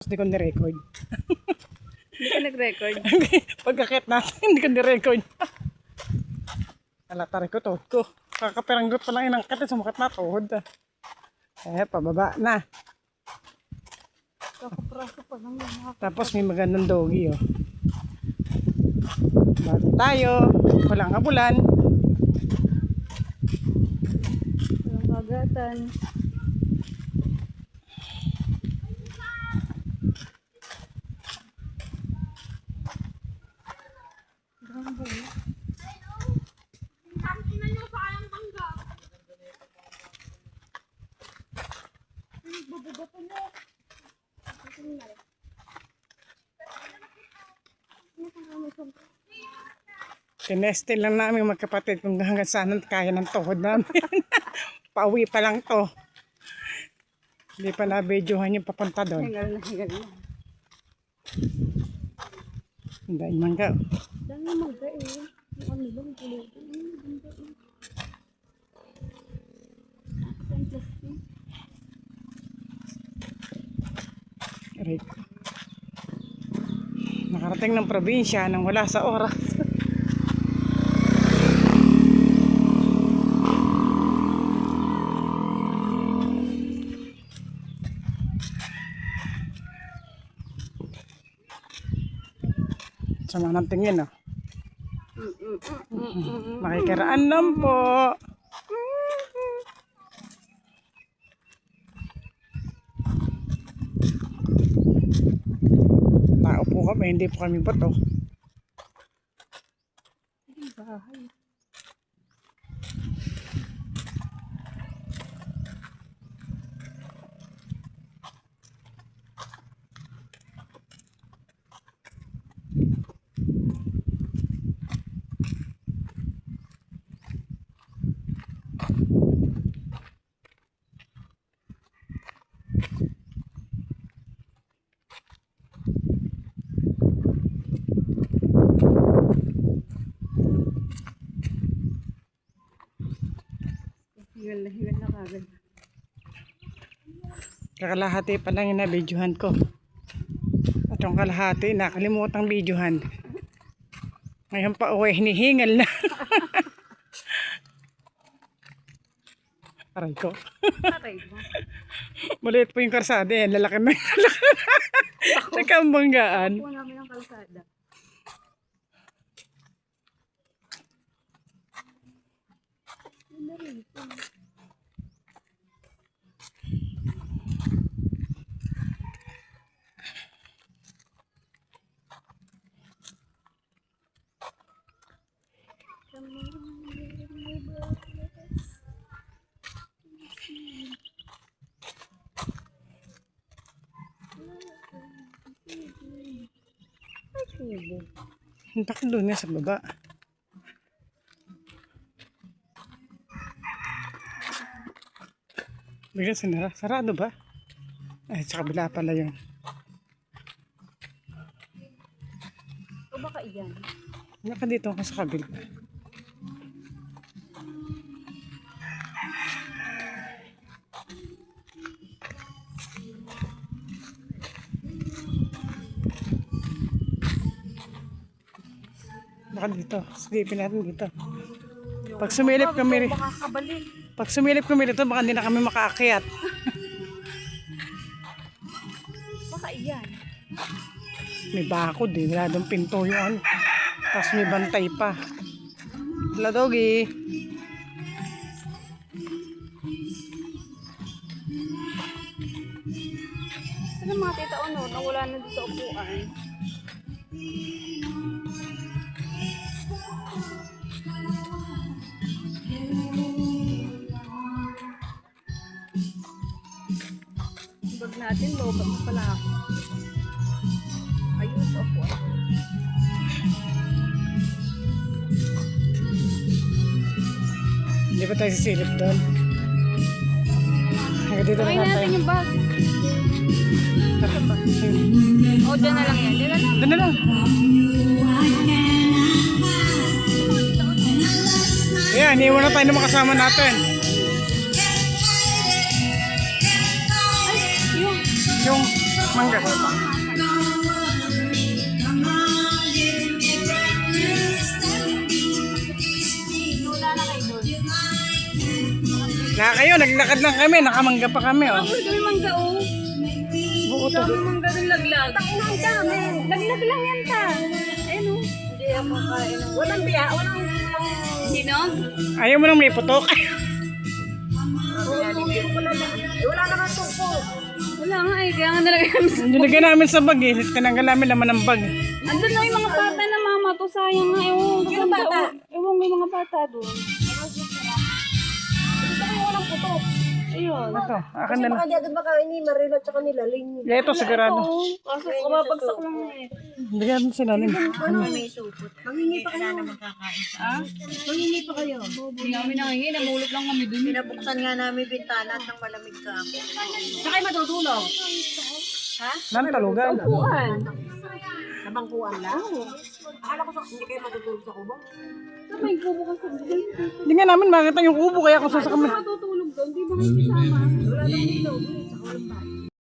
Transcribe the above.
Hindi ko ni-record. Hindi ka nag-record? Pagkakit natin, hindi ko ni-record. Alatari ko, tuhod ko. Kakapiranggot pa lang inangkat, sumakat na tuhod. Pababa na. Kakapraso pa lang yun. Tapos may magandang doggy, oh. Bago tayo, walang habulan. Walang kagatan. Tinestin lang namin magkapatid kung hanggang saan kaya ng tuhod namin. Pauwi pa lang to. Hindi pa na-videohan yung papunta doon. Hingal na, hingal na. Hindi, mangga. Dami mangga eh. Ano lang, kulay. Right. Nakarating ng probinsya nang wala sa oras. Sama ng tingin, oh. Makikiraan lang po. Tao po kami, hindi po kami bato. Bahay. Hingal na kagad. Kakalahati pa lang yung na-videohan ko. At yung kalahati, nakalimutang videohan. Ngayon pa uwi, hinihingal na. Aray ko. Aray mo. Maliit po yung karsada eh. Lalaki na yung lalaki. Nakambanggaan. Kuha namin ang kalsada. Bakit doon nga sa baba? Bigyan sinara. Sarado ba? Ay, sa kabila pala yun. O baka iyan? Naka dito ako sa kabila. Baka dito. Silipin natin dito. Pag sumilip kami, Makakabalik. pag sumilip kami dito, baka hindi na kami makaakyat. Baka iyan. May bakod eh. Wala doon pinto yung ano. Tapos may bantay pa. Wala doggy. Saan mga tita o no? Nawala na dito sa upuan. Bag natin, lobat na pala ako. Ayun, sa upuan. Hindi pa tayo sisilip doon. Hanggang dito Try na lang natin tayo. yung bag. Tara. O, dyan na lang yan. Dyan na lang. Doon na lang. Ayan, iwan na tayo ng mga kasama natin. Ay, yung. Yung Mangga. Wala na kayo doon. Na kayo, naglakad lang kami, nakamangga pa kami, oh. Uy, kami mangga oh. Buo to. Dami mangga ng laglag. Ang dami. Laglag lang yan ta. Ayun oh. Hindi ako kain. Walang biya, walang hinog. Ayaw mo nang may putok. Wala naman tupo. Wala nga eh, kaya nga nalagay kami sa... Nilagay namin sa bag eh. Tinanggal namin laman ng bag. Andun na yung mga bata na mama to, sayang nga. Ewan, yung bata? Ewan ko yung mga bata doon. Gusto ko yung walang putok. Ayun. Ito, akin na lang. Hindi agad makain ni Marila at saka ni Laling. Yeah, ito sigurado. Oo, kaso kumabagsak lang eh. Bigyan natin sila rin. May supot. Mangingi pa kayo. Ha? Mangingi pa kayo. Hindi namin nangingi, namulot lang kami dun. Pinabuksan nga namin bintana at nang malamig ka ako. Saka kayo matutulog. Nan talugan. Upuan. Sa bangkuan lang. Akala ko hindi kayo matutulog sa kubo. Sa may kubo ka sa buhay. Hindi nga namin makita yung kubo kaya kung saan sa kami. Matutulog doon, di ba kayo kasama? Wala nang ilaw. Saka walang bahay.